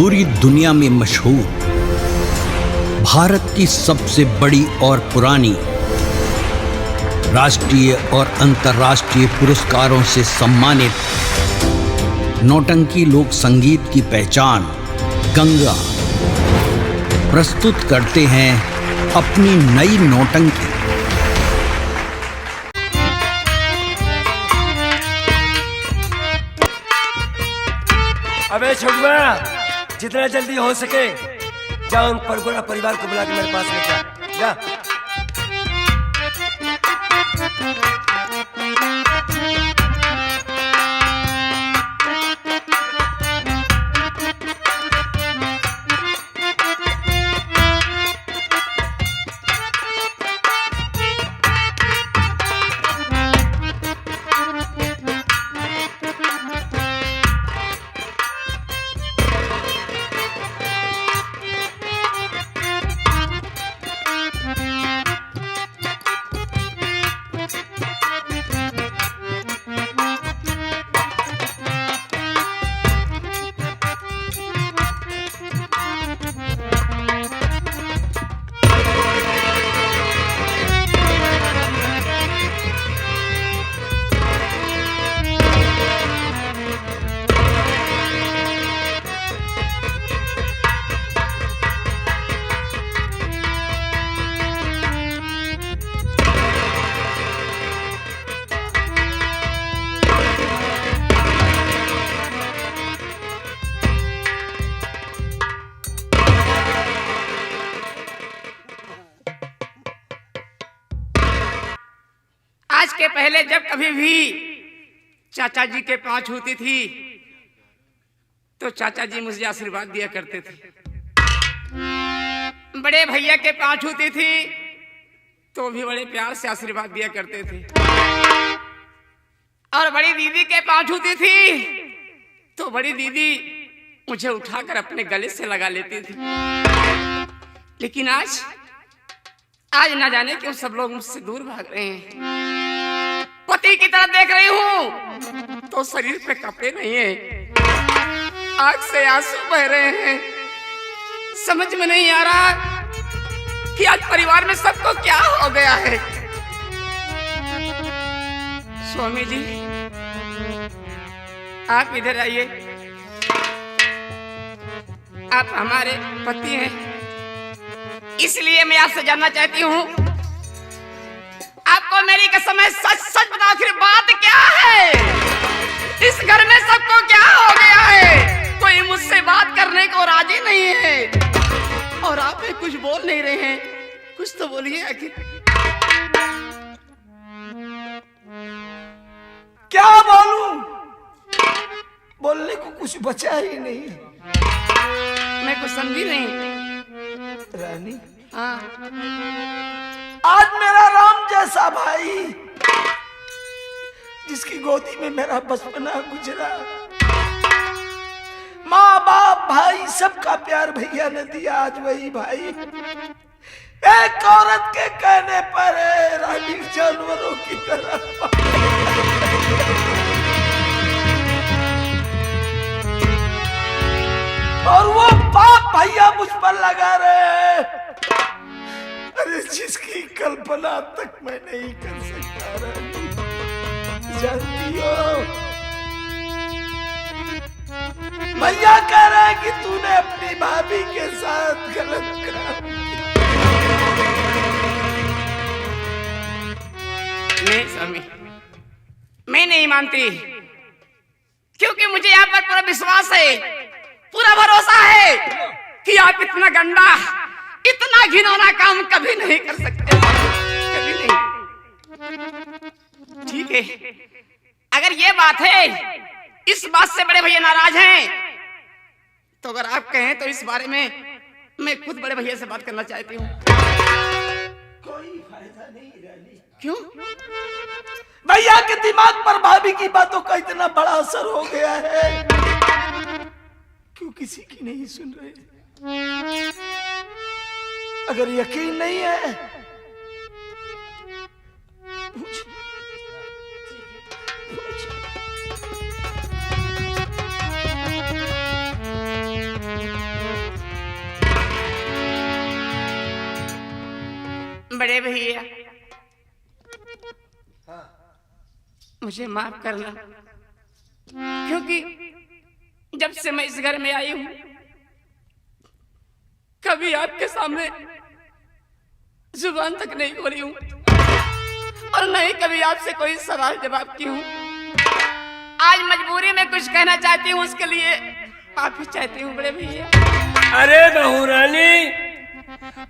पूरी दुनिया में मशहूर, भारत की सबसे बड़ी और पुरानी, राष्ट्रीय और अंतर्राष्ट्रीय पुरस्कारों से सम्मानित नौटंकी लोक संगीत की पहचान गंगा प्रस्तुत करते हैं अपनी नई नौटंकी। अबे छुड़वा, जितना जल्दी हो सके जा उन परगोड़ा परिवार को बुला के मेरे पास लेके आ। जा। आज के पहले जब कभी भी चाचा जी के पांच होती थी तो चाचा जी मुझे आशीर्वाद दिया करते थे। बड़े भैया के पांच होती थी तो भी बड़े प्यार से आशीर्वाद दिया करते थे। और बड़ी दीदी के पांच होती थी तो बड़ी दीदी मुझे उठाकर अपने गले से लगा लेती थी। लेकिन आज ना जाने क्यों सब लोग मुझसे दूर भाग रहे हैं। पति की तरफ देख रही हूं तो शरीर पे कपड़े नहीं है, आंख से आंसू बह रहे हैं। समझ में नहीं आ रहा कि आज परिवार में सबको क्या हो गया है। स्वामी जी आप इधर आइए। आप हमारे पति हैं, इसलिए मैं आपसे जानना चाहती हूँ आपको मेरी कसम है, सच सच बताओ आखिर बात क्या है। इस घर में सबको क्या हो गया है। कोई मुझसे बात करने को राजी नहीं है और आप कुछ बोल नहीं रहे हैं। कुछ तो बोलिए आखिर। क्या बोलूं? बोलने को कुछ बचा ही नहीं। मैं कुछ समझी नहीं। रानी, हाँ, आज मेरा राम जैसा भाई जिसकी गोदी में मेरा बचपना गुजरा, माँ बाप भाई सबका प्यार भैया ने दिया, आज वही भाई एक औरत के कहने पर रानी जानवरों की तरह। और वो बाप भैया मुझ पर लगा रहे हैं, अरे जिसकी कल्पना तक मैं नहीं कर सकता। रानी जानती हो, भैया कह रहे हैं कि तूने अपनी भाभी के साथ गलत काम किया। नहीं स्वामी, मैं नहीं मानती, क्योंकि मुझे यहाँ पर पूरा विश्वास है, पूरा भरोसा है कि आप इतना गंदा, इतना घिनौना काम कभी नहीं कर सकते। कभी नहीं। ठीक है, अगर ये बात है, इस बात से बड़े भैया नाराज हैं, तो अगर आप कहें तो इस बारे में मैं खुद बड़े भैया से बात करना चाहती हूँ। कोई फायदा नहीं रानी। क्यों? भैया के दिमाग पर भाभी की बातों का इतना बड़ा असर हो गया है, क्यों किसी की नहीं सुन रहे। अगर यकीन नहीं है पूछ। बड़े भैया मुझे माफ करना, क्योंकि जब से मैं इस घर में आई हूं कभी आपके सामने जुबान तक नहीं खोली हूं और नहीं कभी आपसे कोई सवाल जवाब की हूं। आज मजबूरी में कुछ कहना चाहती हूं, उसके लिए माफी चाहती हूं बड़े भैया। अरे बहू रानी,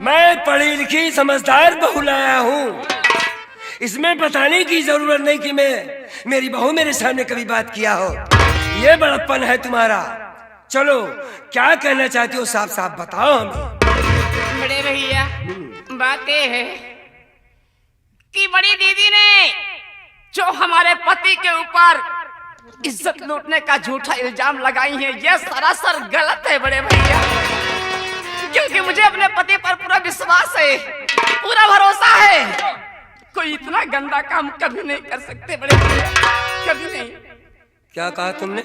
मैं पढ़ी लिखी समझदार बहू लाया हूँ, इसमें बताने की जरूरत नहीं कि मेरी बहू मेरे सामने कभी बात किया हो। ये बड़प्पन है तुम्हारा। चलो क्या कहना चाहती हो साफ साफ बताओ हमें। बड़े भैया बात ये है कि बड़ी दीदी ने जो हमारे पति के ऊपर इज्जत लूटने का झूठा इल्जाम लगाई है, यह सरासर गलत है बड़े भैया, क्योंकि मुझे अपने पति पर पूरा विश्वास है, पूरा भरोसा है। कोई इतना गंदा काम कभी नहीं कर सकते बड़े भैया, कभी नहीं। क्या कहा तुमने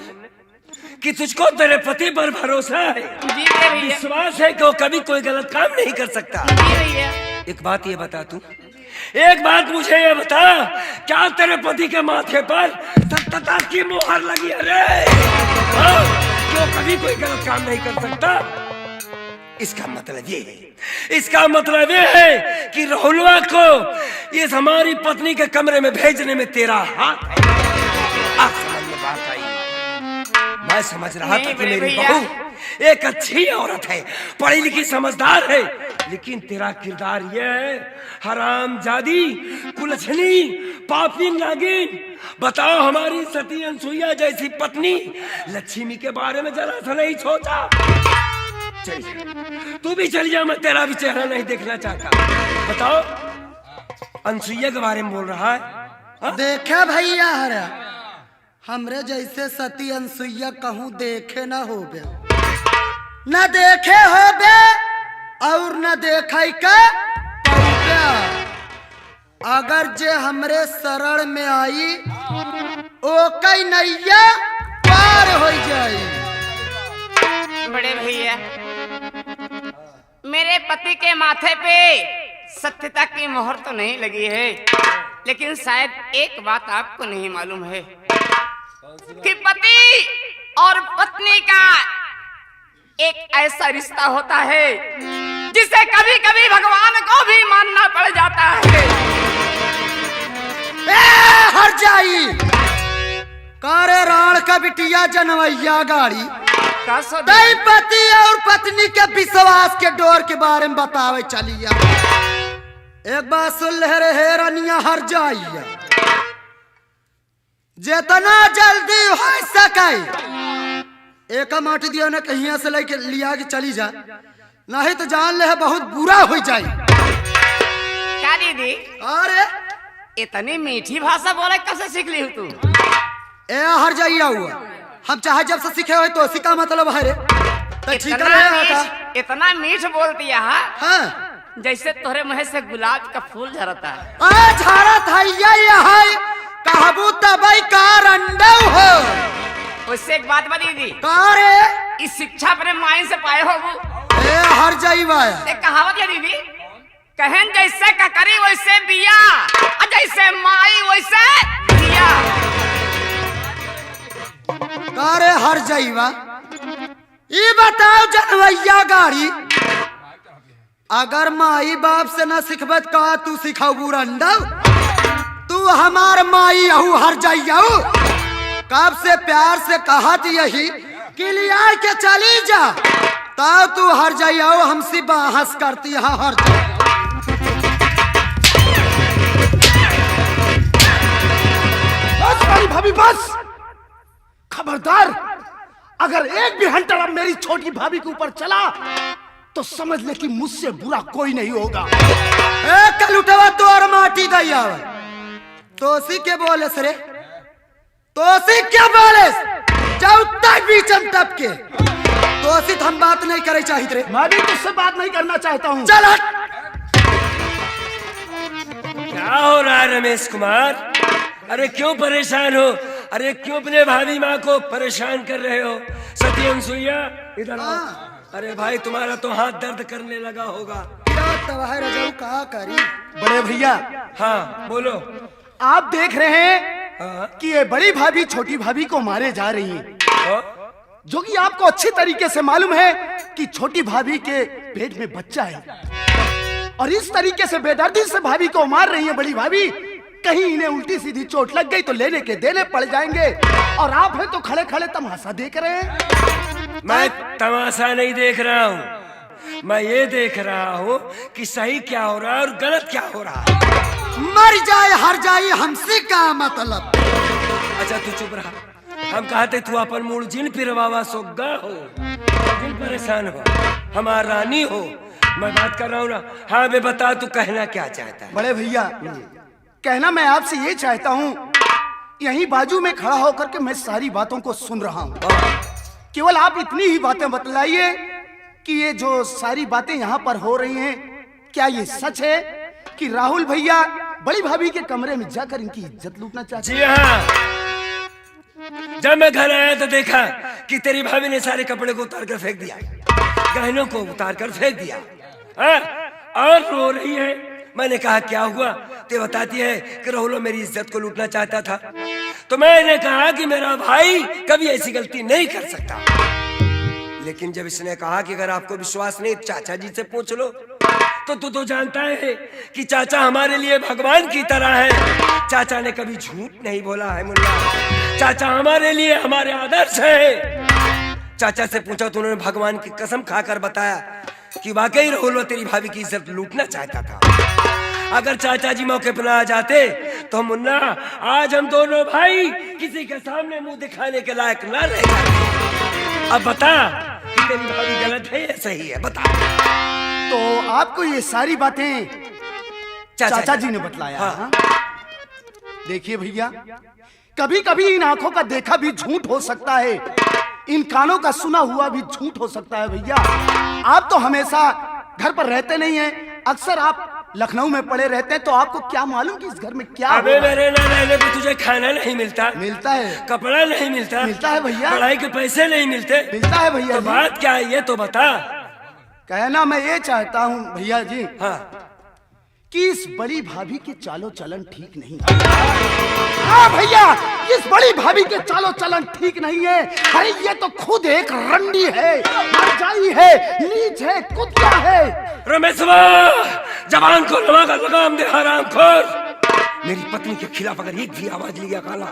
कि तुझको तेरे पति पर भरोसा है? जी भैया। विश्वास है कि वो कभी कोई गलत काम नहीं कर सकता। जी भैया। एक बात ये बता तू, एक बात मुझे ये बता, क्या तेरे पति के माथे पर सत्यता की मोहर लगी है रे? क्यों कभी कोई गलत काम नहीं कर सकता? इसका मतलब ये है कि राहुलवा को इस हमारी पत्नी के कमरे में भेजने में तेरा हाथ है। अब समझ में बात आई। मैं समझ रहा था कि मेरी बहू एक अच्छी औरत है, पढ़ी लिखी समझदार है, लेकिन तेरा किरदार ये है हरामजादी, कुलछनी, पापी, नागिन। बताओ, हमारी सती अनसुईया जैसी पत्नी लक्ष्मी के बारे में जरा सा नहीं सोचा? तू भी चल जा, मैं तेरा भी चेहरा नहीं देखना चाहता। बताओ, अनसुईया के बारे में बोल रहा है? देखे भैया हरा, हमरे जैसे सती अनसुईया कहूँ देखे न होबे, न देखे होबे और न देखे के अगर जे हमरे शरण में आई ओ कई नैया पार हो जाई। बड़े भैया, मेरे पति के माथे पे सत्यता की मोहर तो नहीं लगी है, लेकिन शायद एक बात आपको नहीं मालूम है कि पति और पत्नी का एक ऐसा रिश्ता होता है जिसे कभी कभी भगवान को भी मानना पड़ जाता है। हर जाई कारे राण का बिटिया जनवैया गाड़ी दई पति और पत्नी के विश्वास के डोर के बारे में बतावे चलिया। एक बात सुन ले रनिया हर जाइया, जितना जल्दी हो सके एक माट दिया न कहीं से लेके लिया के चली जा, नहीं तो जान ले बहुत बुरा हो जाए। क्या दीदी? अरे इतनी मीठी भाषा बोले कैसे सीख ली तू? ए हर जाइया हुआ, हम चाहे जब से सीखे हुए तो इसी का मतलब है रे। इतना मीठ बोलती है हाँ? जैसे तोहरे मुँह से गुलाब का फूल झरता है। झरत है कहबू तबई का रंडव हो। उससे एक बात बता दीदी, रे इस शिक्षा अपने माई से पाए हो वो? हर जाइबा एक कहावत है दीदी, कहन जैसे ककरी वैसे बिया, जैसे माई वैसे बिया। रे हर जाइबा, ये बताओ जनवैया गाड़ी, अगर माई बाप से न सिखबत का तू सिखाऊ रंडव? तू हमार माई आहू हर जाइयाऊ, कब से प्यार से कहत यही कि लिया के चली जा, तब तू हर जाइयाऊ हमसे बहस करती है। हर बस भाई भाभी बस, खबरदार, अगर एक भी हंटर अब मेरी छोटी भाभी के ऊपर चला तो समझ ले कि मुझसे बुरा कोई नहीं होगा। कल उठवा तो और माटी दैया तोसी के बोले सरे, तोसी क्या बोले जाऊ तक बीचम टप के तोसी हम बात नहीं करे चाहिए रे। मैं भी तुझसे बात नहीं करना चाहता हूँ। चल क्या हो रहा है रमेश कुमार? अरे क्यों परेशान हो? अरे क्यों अपने भाभी माँ को परेशान कर रहे हो? सती अनसुईया इधर आओ। अरे भाई तुम्हारा तो हाथ दर्द करने लगा होगा। का करी बड़े भैया, हाँ बोलो। आप देख रहे हैं हाँ कि ये बड़ी भाभी छोटी भाभी को मारे जा रही हैं, हाँ? जो कि आपको अच्छी तरीके से मालूम है कि छोटी भाभी के पेट में बच्चा है, और इस तरीके से बेदर्दी से भाभी को मार रही है बड़ी भाभी। कहीं इन्हें उल्टी सीधी चोट लग गई तो लेने के देने पड़ जाएंगे, और आप है तो खड़े खड़े तमाशा देख रहे हैं। मैं तमाशा नहीं देख रहा हूँ, मैं ये देख रहा हूँ कि सही क्या हो रहा है और गलत क्या हो रहा है। मर जाए हर जाए हमसे क्या मतलब। अच्छा तू चुप रहा, हम कहते तू अपन मूड जिन पिरवावा सोगा हो, जिन परेशान हो, हमार रानी हो। मैं बात कर रहा हूँ ना। हाँ बे बता, तू कहना क्या चाहता है? बड़े भैया, कहना मैं आपसे ये चाहता हूँ, यहीं बाजू में खड़ा होकर के मैं सारी बातों को सुन रहा हूँ। केवल आप इतनी ही बातें बतलाइए कि ये जो सारी बातें यहाँ पर हो रही हैं, क्या ये सच है कि राहुल भैया बड़ी भाभी के कमरे में जाकर इनकी इज्जत लूटना चाहते हैं? जी हाँ, जब मैं घर आया तो देखा कि तेरी भाभी ने सारे कपड़े को उतार कर फेंक दिया, गहनों को उतार कर फेंक दिया, और रो रही है। मैंने कहा क्या हुआ? ते बताती है कि राहुल मेरी इज्जत को लूटना चाहता था। तो मैंने कहा कि मेरा भाई कभी ऐसी गलती नहीं कर सकता। लेकिन जब इसने कहा कि अगर आपको विश्वास नहीं चाचा जी से पूछ लो, तो तू तो जानता है कि चाचा हमारे लिए भगवान की तरह है। चाचा ने कभी झूठ नहीं बोला है मुन्ना, चाचा हमारे लिए हमारे आदर्श है। चाचा से पूछा तो उन्होंने भगवान की कसम खाकर बताया कि वाकई राहुल तेरी भाभी की इज्जत लूटना चाहता था। अगर चाचा जी मौके पर आ जाते तो मुन्ना आज हम दोनों भाई किसी के सामने मुंह दिखाने के लायक ना रह जाते। अब बता कि तेरी भाभी गलत है या सही है, बता। तो आपको ये सारी बातें चाचा जी ने बतलाया? हाँ। देखिए भैया, कभी कभी इन आंखों का देखा भी झूठ हो सकता है, इन कानों का सुना हुआ भी झूठ हो सकता है। भैया, आप तो हमेशा घर पर रहते नहीं हैं, अक्सर आप लखनऊ में पड़े रहते हैं, तो आपको क्या मालूम कि इस घर में क्या अबे हो रहा है? मेरे ना रहने पे तुझे खाना नहीं मिलता, मिलता है, कपड़ा नहीं मिलता, मिलता है भैया, पढ़ाई के पैसे नहीं मिलते, मिलता है भैया तो जी। बात क्या है ये तो बता। कहना मैं ये चाहता हूँ भैया जी, हाँ कि इस बड़ी भाभी के चालो चलन ठीक नहीं है। हाँ भैया, इस बड़ी भाभी के चालो चलन ठीक नहीं है। अरे ये तो खुद एक रंडी है, मरजाई है, नीच है, कुत्ता है। रमेशवा, जबान को लगाम दे हरामखोर। मेरी पत्नी के खिलाफ अगर एक भी आवाज लिया काला,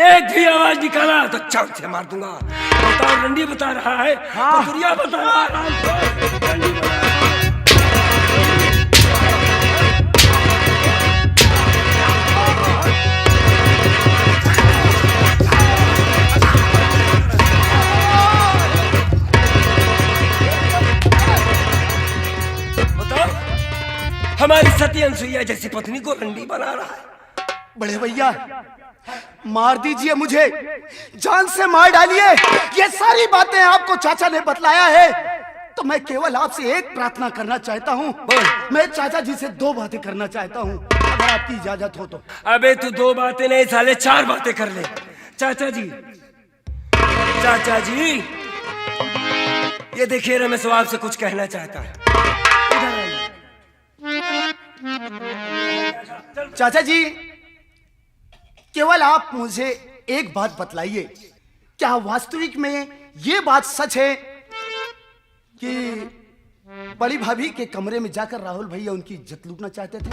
एक भी आवाज निकाला तो चौक से मार दूंगा। बताओ, रंडी बता रहा है? हाँ। तो दुनिया बता रहा है, हरामखोर। रंडी बता रहा है। हमारी सती अनसुईया जैसी पत्नी को रंडी बना रहा है। बड़े भैया, मार दीजिए मुझे, जान से मार डालिए। ये सारी बातें आपको चाचा ने बतलाया है, तो मैं केवल आपसे एक प्रार्थना करना चाहता हूँ। मैं चाचा जी से दो बातें करना चाहता हूँ, अगर आपकी इजाजत हो तो। अबे तू दो बातें नहीं साले चार बातें कर ले। चाचा जी, चाचा जी, ये देखिए रमेश आपसे कुछ कहना चाहता है। इधर आइए। चाचा जी, केवल आप मुझे एक बात बतलाइए, क्या वास्तविक में ये बात सच है कि बड़ी भाभी के कमरे में जाकर राहुल भैया उनकी इज्जत लूटना चाहते थे?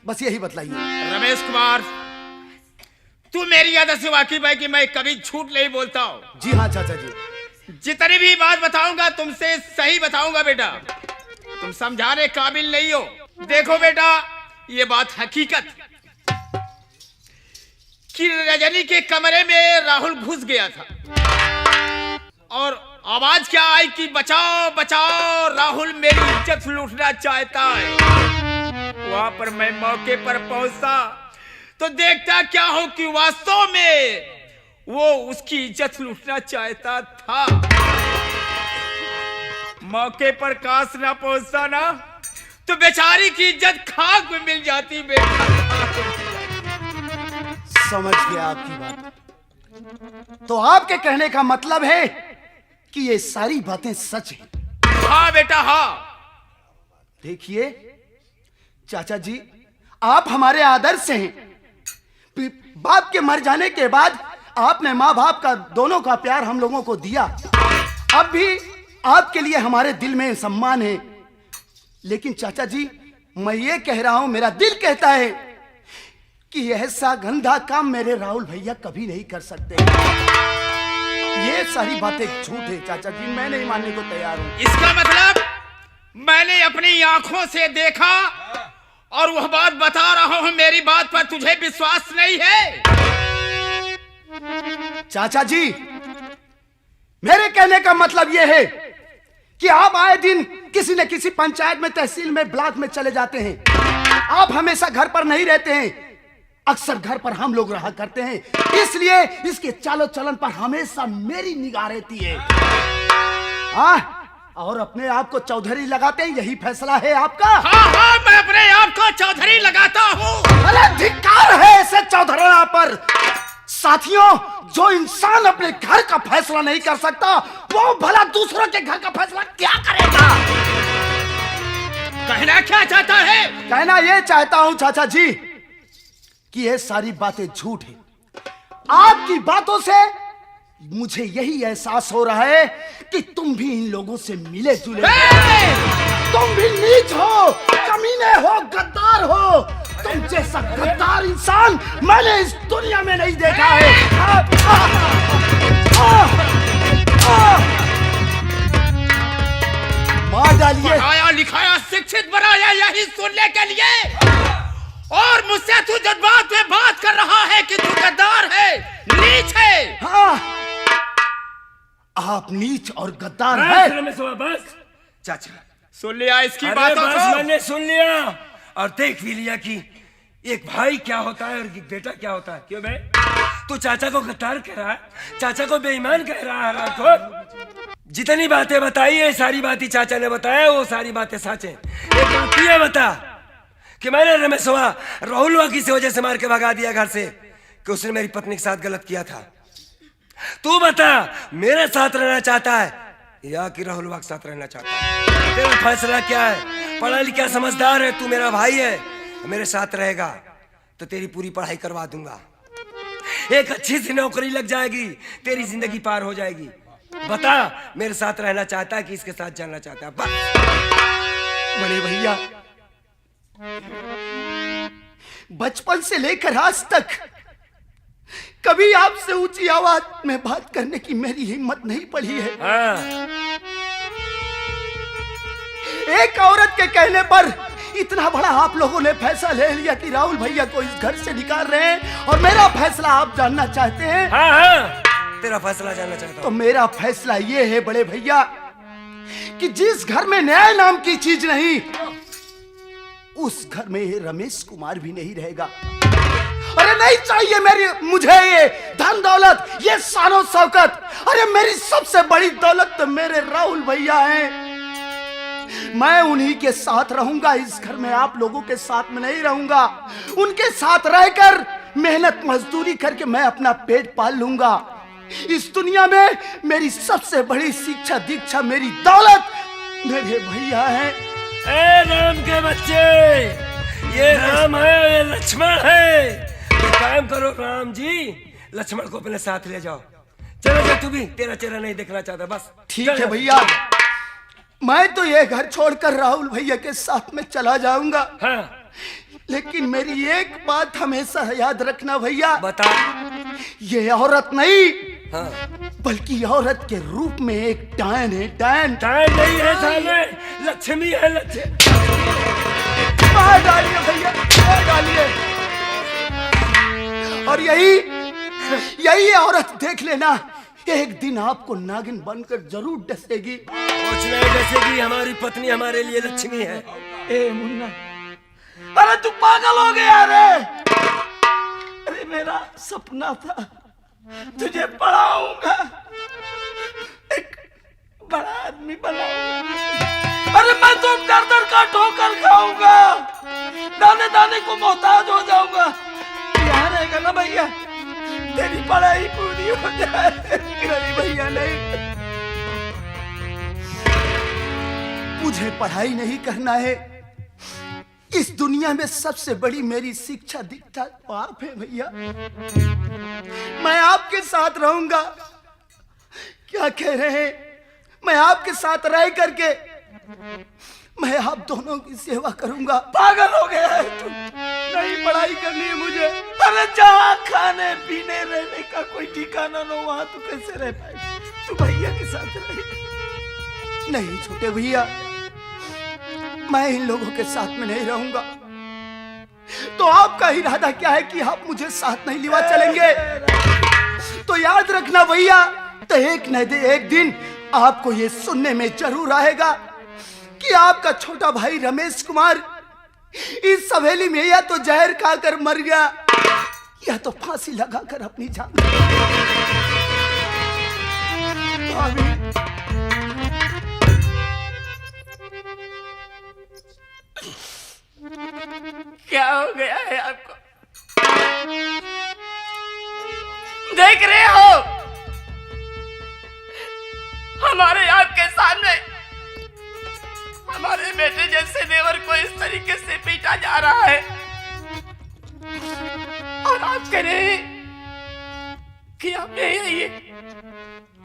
बस यही बतलाइए। रमेश कुमार, तू मेरी आदत से वाकिफ है कि मैं कभी झूठ नहीं बोलता हूँ। जी हाँ चाचा जी। जितनी भी बात बताऊंगा तुमसे सही बताऊंगा बेटा, तुम समझाने काबिल नहीं हो। देखो बेटा, ये बात हकीकत कि रजनी के कमरे में राहुल घुस गया था और आवाज क्या आई कि बचाओ बचाओ, राहुल मेरी इज्जत लूटना चाहता है। वहां पर मैं मौके पर पहुंचा तो देखता क्या हो कि वास्तव में वो उसकी इज्जत लूटना चाहता था। मौके पर काश ना पहुंचता ना तो बेचारी की इज्जत खाक में मिल जाती बेटा। समझ गया आपकी बात। तो आपके कहने का मतलब है कि ये सारी बातें सच हैं? हाँ बेटा हाँ। देखिए, चाचा जी, आप हमारे आदर्श हैं। बाप के मर जाने के बाद आपने माँ बाप का दोनों का प्यार हम लोगों को दिया। अब भी आपके लिए हमारे दिल में सम्मान है। लेकिन चाचा जी, मैं ये कह रहा हूं, मेरा दिल कहता है कि ऐसा गंदा काम मेरे राहुल भैया कभी नहीं कर सकते। ये सारी बातें झूठ है चाचा जी, मैं नहीं मानने को तैयार हूं। इसका मतलब मैंने अपनी आंखों से देखा और वह बात बता रहा हूं, मेरी बात पर तुझे विश्वास नहीं है? चाचा जी, मेरे कहने का मतलब यह है कि आप आए दिन किसी न किसी पंचायत में, तहसील में, ब्लॉक में चले जाते हैं। आप हमेशा घर पर नहीं रहते हैं, अक्सर घर पर हम लोग रहा करते हैं। इसलिए इसके चालो चलन पर हमेशा मेरी निगाह रहती है। और अपने आप को चौधरी लगाते हैं, यही फैसला है आपका? हाँ, मैं अपने आप को चौधरी लगाता हूँ। अरे धिक्कार है ऐसे चौधराना पर। साथियों, जो इंसान अपने घर का फैसला नहीं कर सकता, वो भला दूसरों के घर का फैसला क्या करेगा? कहना क्या चाहता है? कहना ये चाहता हूं चाचा जी कि ये सारी बातें झूठ है। आपकी बातों से मुझे यही एहसास हो रहा है कि तुम भी इन लोगों से मिले जुले हो। तुम भी नीच हो, कमीने हो, गद्दार हो। तुम जैसा गद्दार इंसान मैंने इस दुनिया में नहीं देखा है। मार डालिए। पढ़ाया लिखाया शिक्षित बनाया यही सुनने के लिए, और मुझसे तू जज्बात में बात कर रहा है कि तू गद्दार है, नीच है। हाँ, आप नीच और गद्दार हैं। बस चाचा, सुन लिया इसकी अरे बातों बस को? मैंने सुन लिया और देख भी लिया कि एक भाई क्या होता है और एक बेटा क्या होता है। क्यों बे? तू चाचा को गद्दार कह रहा है, चाचा को बेईमान कह रहा है। राठौर, जितनी बातें बताई है सारी बातें चाचा ने बताया, वो सारी बातें सच है। एक बात ये बता कि मैंने रमेशवा राहुलवा की वजह से मार के भगा दिया घर से कि उसने मेरी पत्नी के साथ गलत किया था। तू बता, मेरे साथ रहना चाहता है या कि राहुलवा के साथ रहना चाहता है? तेरा फैसला क्या है? पढ़ा लिखा समझदार है, तू मेरा भाई है, मेरे साथ रहेगा तो तेरी पूरी पढ़ाई करवा दूंगा, एक अच्छी सी नौकरी लग जाएगी, तेरी जिंदगी पार हो जाएगी। बता, मेरे साथ रहना चाहता है कि इसके साथ जाना चाहता है? बड़े भैया, बचपन से लेकर आज तक कभी आपसे ऊंची आवाज में बात करने की मेरी हिम्मत नहीं पड़ी है। एक औरत के कहने पर इतना बड़ा आप लोगों ने फैसला ले लिया कि राहुल भैया को इस घर से निकाल रहे हैं, और मेरा फैसला आप जानना चाहते हैं? हाँ, तेरा फैसला जानना चाहता हूं। तो मेरा फैसला ये है बड़े भैया कि जिस घर में न्याय नाम की चीज नहीं, उस घर में रमेश कुमार भी नहीं रहेगा। अरे नहीं चाहिए मुझे ये धन दौलत, ये शानो शौकत। अरे मेरी सबसे बड़ी दौलत तो मेरे राहुल भैया हैं। मैं उन्हीं के साथ रहूंगा, इस घर में आप लोगों के साथ में नहीं रहूंगा। उनके साथ रहकर मेहनत मजदूरी करके मैं अपना पेट पाल लूंगा। इस दुनिया में मेरी सबसे बड़ी शिक्षा दीक्षा, मेरी दौलत मेरे भैया हैं। ए राम के बच्चे, ये राम है, ये लक्ष्मण है। काम करो राम जी, लक्ष्मण को अपने साथ ले जाओ। चलो जा, तू भी, तेरा चेहरा नहीं देखना चाहता। बस ठीक है भैया, मैं तो ये घर छोड़कर राहुल भैया के साथ में चला जाऊंगा। हाँ, लेकिन मेरी एक बात हमेशा याद रखना भैया। बता। ये औरत नहीं, हाँ, बल्कि औरत के रूप में एक डायन है। डायन टाइम नहीं है साले, लक्ष्मी है। लक्ष्मी मार डालिए भैया, मार डालिए। और यही औरत देख लेना, एक दिन आपको नागिन बनकर जरूर डसेगी। कुछ नहीं डसेगी, हमारी पत्नी हमारे लिए लक्ष्मी है। ए मुन्ना, अरे तू पागल हो गया रे? अरे मेरा सपना था तुझे पढ़ाऊंगा, एक बड़ा आदमी बनाऊंगा। अरे मैं तो दर दर का ठोकर खाऊंगा, दाने दाने को मोहताज हो जाऊंगा। यहाँ रहेगा ना भैया, तेरी पढ़ाई पूरी हो जाए। नहीं भैया नहीं, मुझे पढ़ाई नहीं करना है, इस दुनिया में सबसे बड़ी मेरी शिक्षा दीक्षा आप है भैया। मैं आपके साथ रहूंगा। क्या कह रहे हैं? मैं आपके साथ रह करके मैं आप दोनों की सेवा करूंगा। पागल हो गया है तू? नहीं पढ़ाई करनी है मुझे। अरे जहाँ खाने पीने रहने का कोई ठिकाना न, वहां तू कैसे रह पाएगा? तू भैया के साथ रहे। नहीं छोटे भैया, मैं इन लोगों के साथ में नहीं रहूंगा। तो आपका इरादा क्या है कि आप मुझे साथ नहीं लिवा चलेंगे? तो याद रखना भैया, तो एक न एक दिन आपको ये सुनने में जरूर आएगा कि आपका छोटा भाई रमेश कुमार इस सवेली में या तो जहर खाकर मर गया या तो फांसी लगाकर अपनी जान। भाभी, क्या हो गया है आपको? देख रहे हो हमारे आपके सामने हमारे बेटे जैसे देवर को इस तरीके से पीटा जा रहा है, और आप कह रहे हैं कि आप यही रहिए।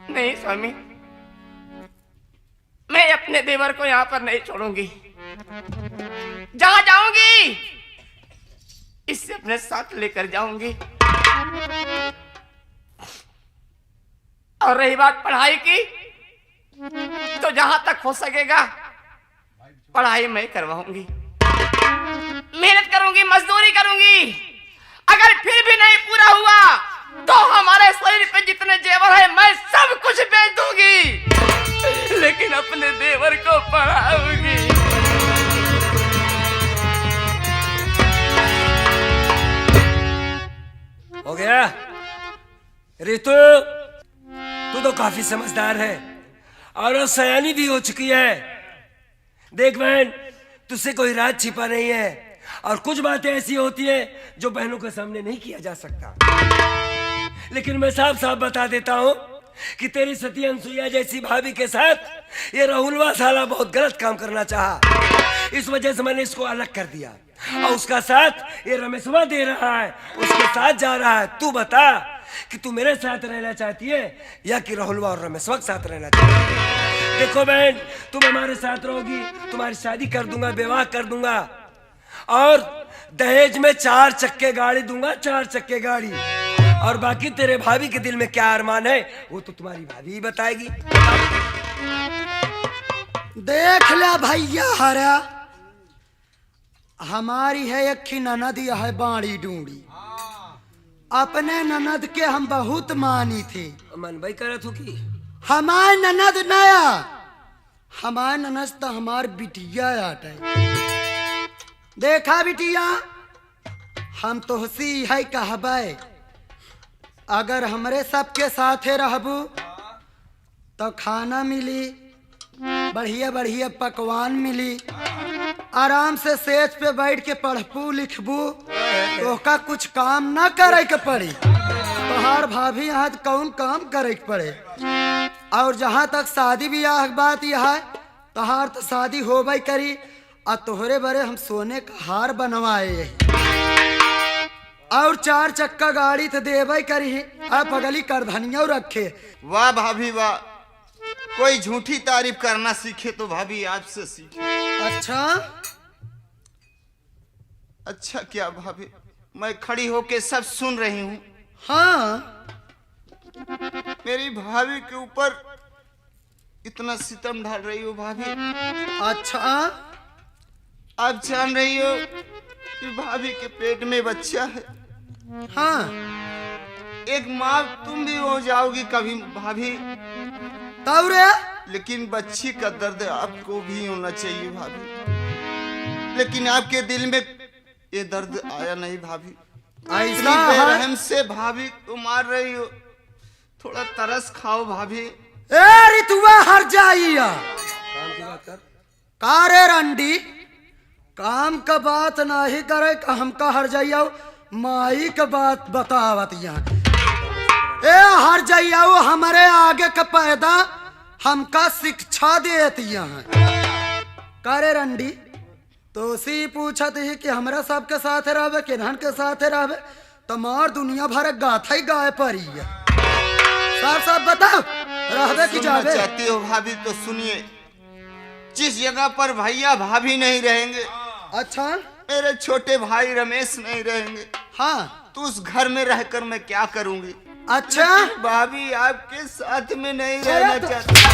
नहीं स्वामी, मैं अपने देवर को यहां पर नहीं छोड़ूंगी। जहां जाऊंगी इससे अपने साथ लेकर जाऊंगी। और रही बात पढ़ाई की, तो जहां तक हो सकेगा पढ़ाई मैं करवाऊंगी, मेहनत करूंगी, मजदूरी करूंगी। अगर फिर भी नहीं पूरा हुआ तो हमारे शरीर पे जितने जेवर है मैं सब कुछ बेच दूंगी, लेकिन अपने देवर को पढ़ाऊंगी। हो गया रितु, तू तो काफी समझदार है और सयानी भी हो चुकी है। देख बहन, तुझसे कोई राज छिपा नहीं है और कुछ बातें ऐसी होती है जो बहनों के सामने नहीं किया जा सकता। लेकिन मैं साफ साफ बता देता हूं कि तेरी सती अनसुईया जैसी भाभी के साथ ये राहुलवा साला बहुत गलत काम करना चाहा। इस वजह से मैंने इसको अलग कर दिया और उसका साथ ये रमेशवा दे रहा है, उसके साथ जा रहा है। तू बता कि तू मेरे साथ रहना चाहती है या कि राहुलवा और रमेशवा के साथ रहना चाहती है? देखो बहन, तुम हमारे साथ रहोगी, तुम्हारी शादी कर दूंगा, विवाह कर दूंगा और दहेज में 4 चक्के गाड़ी दूंगा, 4 चक्के गाड़ी। और बाकी तेरे भाभी के दिल में क्या अरमान है वो तो तुम्हारी भाभी ही बताएगी। देख ले भैया हरा, हमारी है एक ननद, यह है बाड़ी डूंडी। अपने ननद के हम बहुत मानी थे। मन भाई करत हो कि हमार ननद नया, हमार ननद तो हमार बिटिया आटे। देखा बिटिया, हम तो हसी है कहबे, अगर हमरे सबके साथे रहबू तो खाना मिली, बढ़िया बढ़िया पकवान मिली, आराम से सेज पे बैठ के पढ़बू लिखबू, तो का कुछ काम ना करे के पड़ी। तोहार भाभी यहाँ कौन काम करे के पड़े। और जहाँ तक शादी ब्याह की बात यह है, तोहार तो शादी होबे करी और तोहरे बरे हम सोने का हार बनवाए और 4 चक्का गाड़ी तो देवे करी। अब पगली करधनिया रखे। वाह भाभी वाह, कोई झूठी तारीफ करना सीखे तो भाभी आपसे सीखे। अच्छा अच्छा क्या भाभी, मैं खड़ी होके सब सुन रही हूँ। हाँ, मेरी भाभी के ऊपर इतना सितम ढाल रही हो भाभी। अच्छा आप जान रही हो कि भाभी के पेट में बच्चा है। हाँ, एक माँ तुम भी हो जाओगी कभी भाभी, तब रे लेकिन बच्ची का दर्द आपको भी होना चाहिए भाभी। लेकिन आपके दिल में ये दर्द आया नहीं भाभी। ऐसा इतनी है। बेरहम से भाभी को मार रही हो, थोड़ा तरस खाओ भाभी। ए रितुआ हर जाइया काम की बात कर। कारे रंडी, काम का बात नहीं करे का हमका हर जाइया, माई का बात बतावत यहाँ। ए हर जाइया हमारे आगे का पैदा हमका शिक्षा देती यहाँ। कारे रंडी, तो सी पूछत ही कि हमरा सबके साथ रहबे केनहन के साथ रहबे तो मार दुनिया भर गाथा ही गाय परी है। साफ साफ बताओ रहबे की सुनना जाबे। चाहती हो भाभी तो सुनिए, जिस जगह पर भैया भाभी नहीं रहेंगे, अच्छा मेरे छोटे भाई रमेश नहीं रहेंगे, हाँ तो उस घर में रहकर मैं क्या करूंगी? अच्छा भाभी आपके साथ में नहीं रहना चाहती।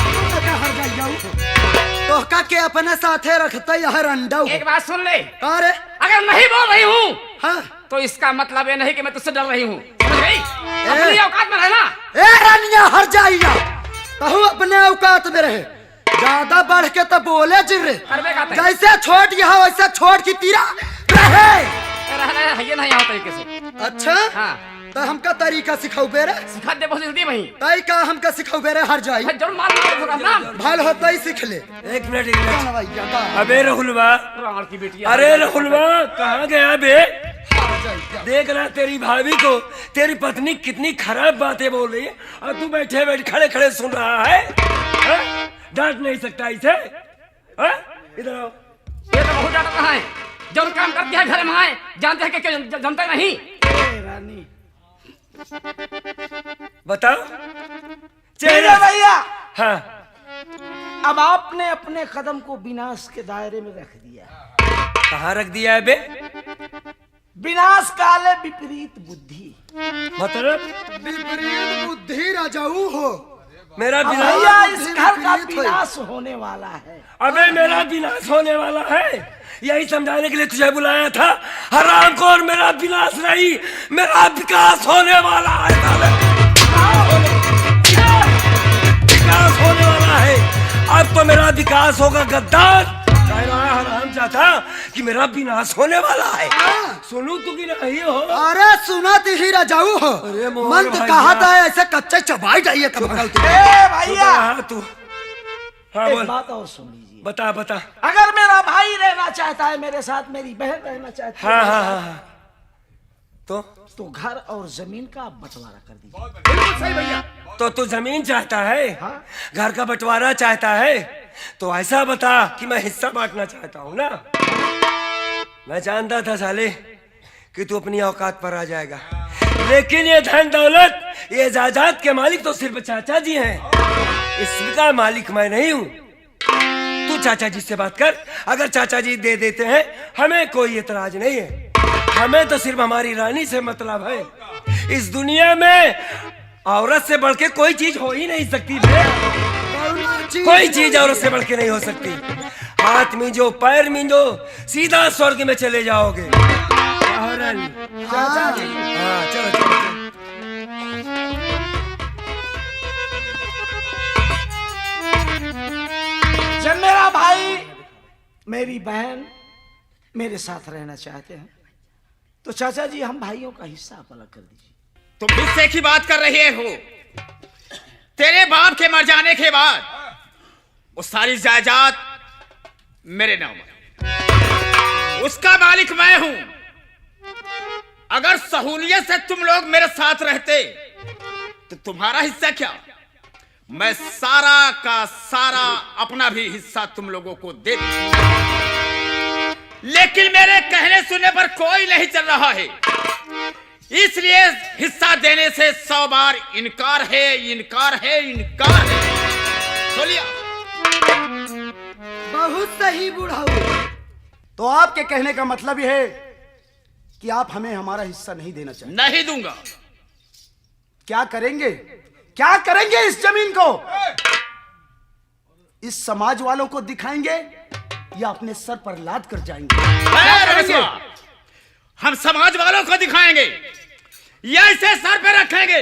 तोहका के अपने साथे रखते यार अंडा एक बात सुन ले, अरे अगर नहीं बोल रही हूँ हाँ तो इसका मतलब ये नहीं कि मैं तुझसे डर रही हूँ, समझ गई? अपनी औकात में रहना। ए रनिया हर जाइया कहूँ अपने औकात में रहे, ज्यादा बढ़ के तो बोले जिरे करबे का तय। जैसे छोड़ यहाँ वैसे छोड़ की तीरा रहे। रहना है ये नहीं आओ तरीके से। अच्छा हाँ तो हमका तरीका सिखाऊ बेरे सिखा दे बहुत जल्दी वहीं। तई का हमका सिखाऊ बेरे हर जाई जरूर मार मार नाम भल होता ही सीख ले। एक मिनट एक मिनट। जनवैया का अबे राहुलवा, रावण की बेटी। अरे राहुलवा कहाँ गया बे? देख रहा तेरी भाभी को, तेरी पत्नी कितनी खराब बातें बोल रही है और तू बैठे बैठे खड़े खड़े सुन रहा है? हाँ? डांट नहीं सकता इसे? हाँ? इधर आओ। ये तो बहुत डांट रहा है, जो काम करती है घर में आए जानते हैं कि क्यों जानते नहीं। रानी बताओ मेरे भैया हाँ अब आपने अपने कदम को विनाश के दायरे में रख दिया। कहाँ रख दिया है बे? विनाश काले विपरीत बुद्धि। मतलब विपरीत बुद्धि राजाऊ हो। मेरा भैया विनाश, इस घर का विनाश होने वाला है। अबे मेरा विनाश होने वाला है, यही समझाने के लिए तुझे बुलाया था। हराम खोर, मेरा विनाश नहीं मेरा विकास होने वाला है। विकास होने वाला है, अब तो मेरा विकास होगा। गद्दार कह रहा है हराम चाहता कि मेरा विनाश होने वाला है। सुनू तू कि नहीं हो? अरे सुना ही राजाऊ हो। अरे मोहन मन तो भैया। कहा था ऐसे कच्चे चबाई जाइए कब भैया तू हाँ एक बोल, बात और सुन लीजिए। बता बता। अगर मेरा भाई रहना चाहता है मेरे साथ, मेरी बहन रहना चाहती है हाँ मेरे हाँ साथ, हाँ तो घर और जमीन का बंटवारा कर दीजिए। बिल्कुल सही भैया। तो तू जमीन चाहता है, हाँ। घर का बंटवारा चाहता है, तो ऐसा बता कि मैं हिस्सा बांटना चाहता हूँ ना। मैं जानता था साले कि तू अपनी औकात पर आ जाएगा, लेकिन ये धन दौलत, ये जायदाद के मालिक तो सिर्फ चाचा जी हैं, इसका मालिक मैं नहीं हूँ। तू चाचा जी से बात कर, अगर चाचा जी दे देते हैं हमें कोई एतराज नहीं है। हमें तो सिर्फ हमारी रानी से मतलब है। इस दुनिया में औरत से बढ़ के कोई चीज हो ही नहीं सकती बे। कोई चीज औरत से बढ़ के नहीं हो सकती। हाथ मींजो, पैर मींजो, सीधा स्वर्ग में चले जाओगे। हाँ, रानी। चाचा जी हाँ, चलो चलो चलो। जब मेरा भाई मेरी बहन मेरे साथ रहना चाहते हैं तो चाचा जी हम भाइयों का हिस्सा आप अलग कर दीजिए। तुम हिस्से की बात कर रहे हो? तेरे बाप के मर जाने के बाद वो सारी जायदाद मेरे नाम है, उसका मालिक मैं हूं। अगर सहूलियत से तुम लोग मेरे साथ रहते तो तुम्हारा हिस्सा क्या, मैं सारा का सारा अपना भी हिस्सा तुम लोगों को दे दूं। लेकिन मेरे कहने सुनने पर कोई नहीं चल रहा है, इसलिए हिस्सा देने से 100 बार इनकार है, इनकार है, इनकार है। बोलिए। बहुत सही बुढ़ाऊ। तो आपके कहने का मतलब यह है कि आप हमें हमारा हिस्सा नहीं देना चाहते। नहीं दूंगा। क्या करेंगे, क्या करेंगे इस जमीन को? इस समाज वालों को दिखाएंगे या अपने सर पर लाद कर जाएंगे? क्या करेंगे? हम समाज वालों को दिखाएंगे या इसे सर पे रखेंगे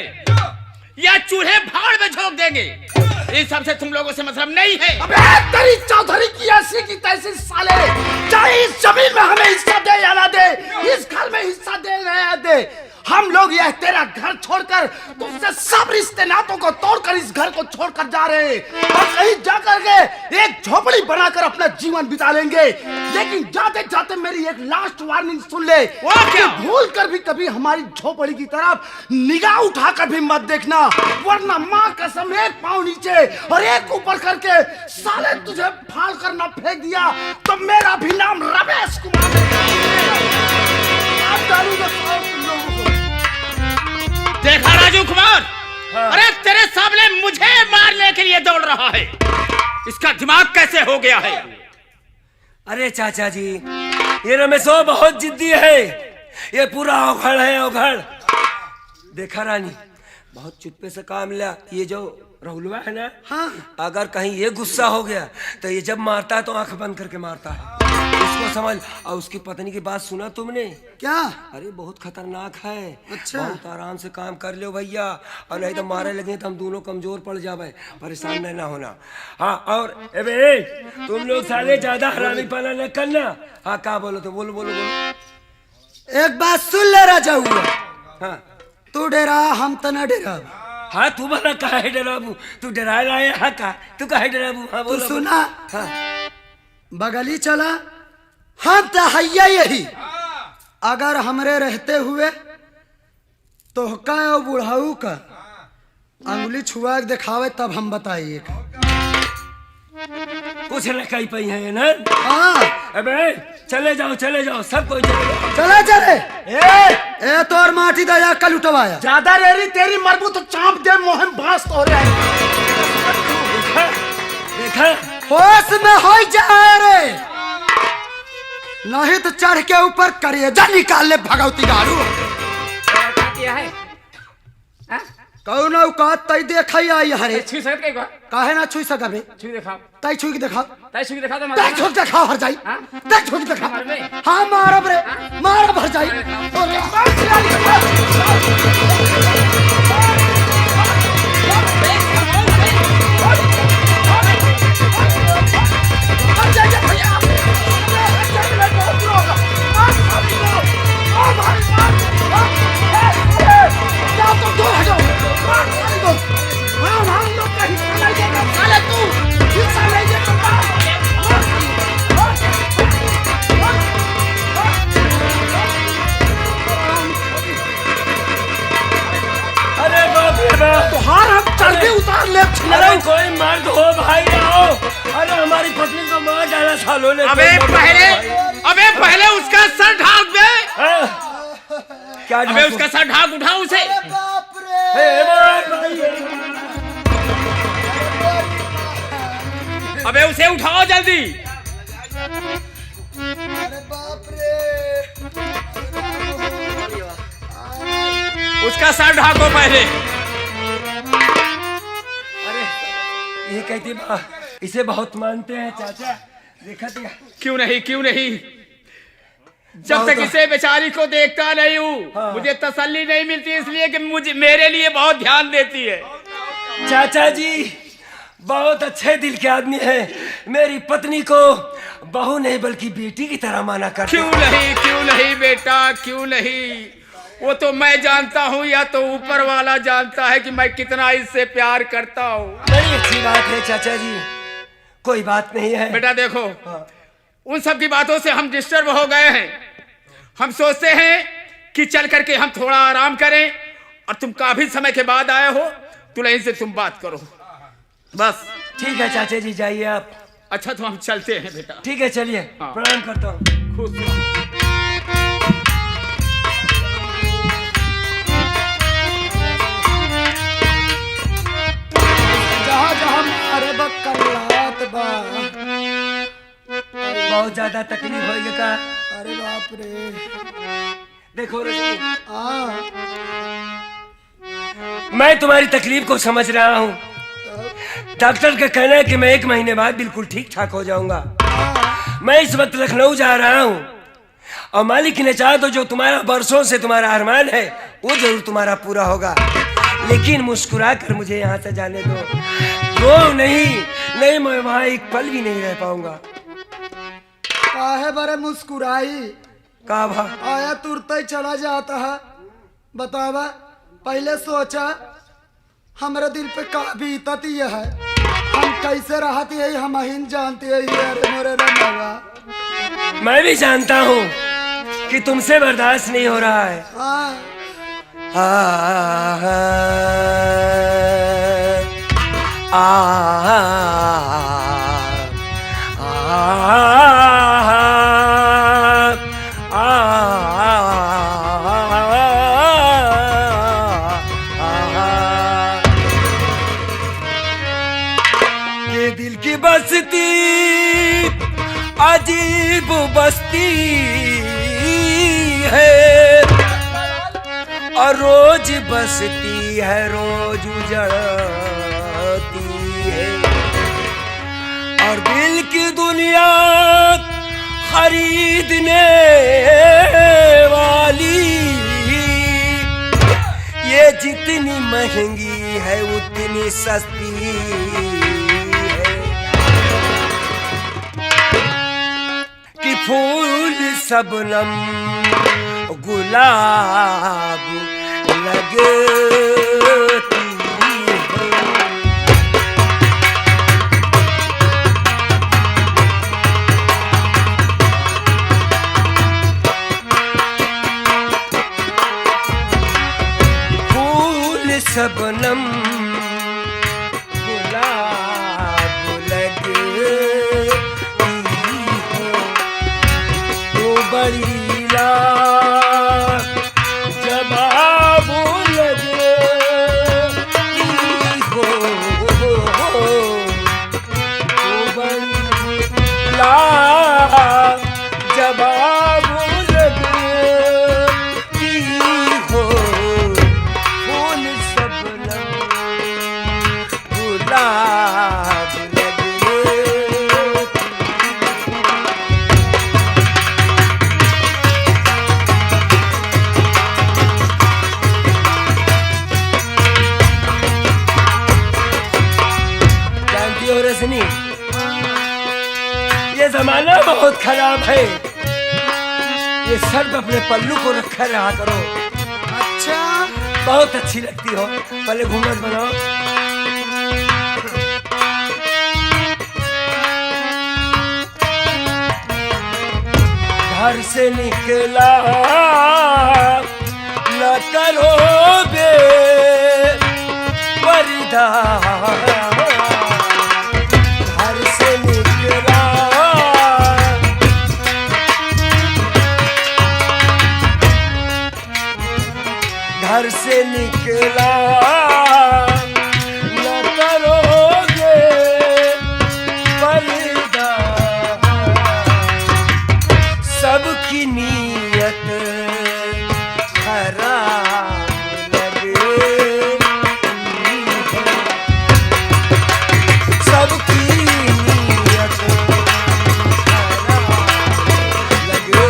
या चूल्हे भाड़ में झोंक देंगे, इन सब से तुम लोगों से मतलब नहीं है। अबे तेरी चौधरी की ऐसी की तैसी साले, चाहे इस जमीन में हमें हिस्सा दे या ना दे, इस घर में हिस्सा दे या दे, हम लोग यह तेरा घर छोड़कर तुमसे सब रिश्ते नातों को तोड़कर इस घर को छोड़कर जा रहे हैं और कहीं जाकर के एक झोपड़ी बनाकर अपना जीवन बिता लेंगे, लेकिन जाते जाते मेरी एक लास्ट वार्निंग सुन ले। क्या? भूल कर भी कभी हमारी झोपड़ी की तरफ निगाह उठाकर भी मत देखना, वरना माँ कसम एक पाँव नीचे और एक ऊपर करके साले तुझे फाड़ कर न फेंक दिया तो मेरा भी नाम रमेश कुमार डालूंगा तुम लोगों को। देखा राजू कुमार, अरे तेरे सामने मुझे मारने के लिए दौड़ रहा है, इसका दिमाग कैसे हो गया है? अरे चाचा जी, ये रमेशो बहुत जिद्दी है, ये पूरा अवघड़ है अवघड़। देखा रानी, बहुत चुप्पे से काम लिया। ये जो राहुलवा है ना, हाँ। अगर कहीं ये गुस्सा हो गया तो ये जब मारता है तो आंख बंद करके मारता है, इसको समझ। और उसकी पत्नी की बात सुना तुमने? क्या? अरे बहुत खतरनाक है। अच्छा। बहुत आराम से काम कर लो भैया, और नहीं तो मारे लगे तो हम दोनों कमजोर पड़ जावे। परेशान नहीं ना होना। हाँ, और ए तुम लोग साले ज्यादा हरामी पाना न करना। हाँ, क्या बोलो तो बोलो बोलो बोलो। एक बात सुन ले राजा हुआ, हाँ तू डरा हम तो न डरा। हाँ, तू बना काहे डराबू? तू डरा रहा है? हाँ, का तू काहे डराबू? हाँ तू बोलो। सुना, हाँ बगली चला, हम तो हैया यही। अगर हमरे रहते हुए तोहका और बुढ़ाऊ का अंगुली छुआ के दिखावे तब हम बताइए। कुछ न कही पाई है ना। हाँ, अबे चले जाओ सब कोई चले जाओ। चला चले। ए तोर माटी दया कल उठवाया। ज्यादा रेरी तेरी मरबू तो चांप दे मोहन बांस तो रहे। देखा होश में हो जाए रे, नहीं तो चढ़ के ऊपर करेजा निकाल ले भगवती गारू। क्या किया है? हाँ? कौन औकात तई देख आई हरे। छू सकत के काहे ना छुई सकबे? छू दिखाओ, तई छुई के देखा, तय छू दिखा तो तई मार। छुई के देखा हर जाई। हाँ? तई छुई के देखा। मारबे? हाँ मारब रे, मारब हर जाई। अरे बाप रे बाप। हार हम चढ़ते उतार ले। अरे कोई मर्द हो भाई आओ। अरे हमारी पत्नी को मार डाला सालों ने। अबे पहले उसका सर ढाक दे। हाँ? क्या अबे उसका सर ढाक उठा उसे। बाप रे, अबे उसे उठाओ जल्दी। अरे बाप रे। उसका सर ढाको पहले। अरे ये कहती बा, इसे बहुत मानते हैं चाचा। देखा तो क्यों नहीं जब तक इसे बेचारी को देखता नहीं हूँ, हाँ। मुझे तसल्ली नहीं मिलती, इसलिए कि मुझे मेरे लिए बहुत ध्यान देती है। चाचा जी बहुत अच्छे दिल के आदमी है। मेरी पत्नी को बहू नहीं बल्कि बेटी की तरह माना करते। क्यों नहीं बेटा, क्यों नहीं? वो तो मैं जानता हूँ, या तो ऊपर वाला जानता है कि मैं कितना इससे प्यार करता हूँ। बड़ी अच्छी बात है चाचा जी, कोई बात नहीं है। बेटा देखो, हाँ। उन सब की बातों से हम डिस्टर्ब हो गए हैं। हम सोचते हैं कि चल करके हम थोड़ा आराम करें, और तुम काफी समय के बाद आए हो, तुलही से तुम बात करो बस। ठीक है चाचा जी, जाइए आप। अच्छा तो हम चलते हैं बेटा। ठीक है चलिए। हाँ। प्रणाम करता हूँ। खुश रहो। जहाँ जहाँ मारे बकलात बा। बहुत ज्यादा तकलीफ होगी का? अरे बाप रे। देखो रजनी, हाँ, मैं तुम्हारी तकलीफ को समझ रहा हूँ। डॉक्टर का कहना है कि मैं 1 महीने बाद बिल्कुल ठीक ठाक हो जाऊंगा। मैं इस वक्त लखनऊ जा रहा हूँ, और मालिक ने चाहा तो जो तुम्हारा बरसों से तुम्हारा अरमान है वो जरूर तुम्हारा पूरा होगा। लेकिन मुस्कुरा कर मुझे यहाँ से जाने दो। वो नहीं मैं वहाँ एक पल भी नहीं रह पाऊंगा। काहे बरे मुस्कुराई? का भा? आया तुरते ही चला जाता है। बतावा, पहले सोचा हमारे दिल पे का बीतती है। हम कैसे रहती है हम हिन जानती है अरे मोरे रमावा। मैं भी जानता हूँ कि तुमसे बर्दाश्त नहीं हो रहा है। हाँ ये दिल की बस्ती अजीब बस्ती है और रोज बसती है रोज उजड़ती है और दिल की दुनिया खरीदने वाली ये जितनी महंगी है उतनी सस्ती है कि फूल सबनम गुलाब लगती है। फूल सबनम गुलाब लगती है तो बड़ी जवाब लगे हो बड़ा जवाब लगे हो फूल सबनम गुलाब लगे। जानती हो रजनी, ये जमाना बहुत खराब है। ये सर पे अपने पल्लू को रखा रहा करो। अच्छा बहुत अच्छी लगती हो। पहले घूंघट बनाओ। घर से निकला न करो बे पर्दा घर से निकला घर से निकला न करोगे पर्दा सबकी नीयत खराब लगे सबकी नीयत खराब लगे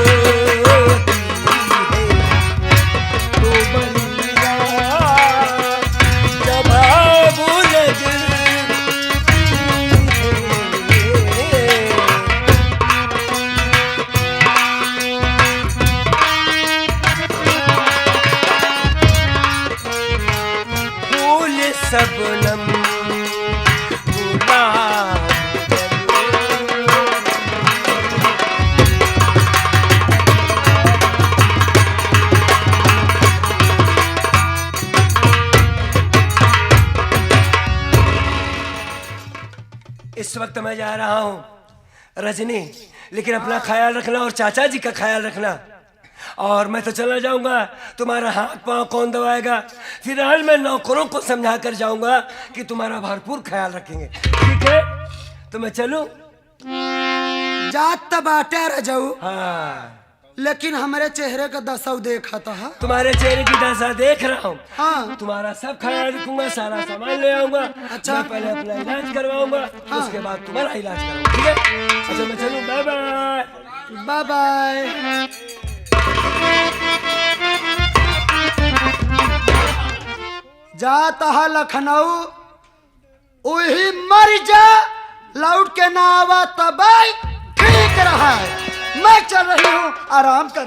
तो बलिया जवाब लगे फूल सबनम गुलाब इस वक्त मैं जा रहा हूँ रजनी, लेकिन अपना ख्याल रखना और चाचा जी का ख्याल रखना। और मैं तो चला जाऊंगा, तुम्हारा हाथ पांव कौन दबाएगा। फिलहाल मैं नौकरों को समझा कर जाऊंगा कि तुम्हारा भरपूर ख्याल रखेंगे। ठीक है, तो मैं चलूं? जात तो बाटे रजऊ, हाँ, लेकिन हमारे चेहरे का दसाव देखा था। तुम्हारे चेहरे की दशा देख रहा हूँ। हाँ तुम्हारा सब ख्याल रखूंगा, सारा सामान ले आऊंगा। अच्छा। मैं पहले अपना इलाज करवाऊंगा, हाँ। उसके बाद तुम्हारा इलाज करूंगा। ठीक है, अच्छा मैं चलूं। Bye bye. Bye bye. जाता है लखनऊ, वही मर जा, लौट के ना आवा तब ठीक रहा है। मैं चल रही हूँ आराम कर।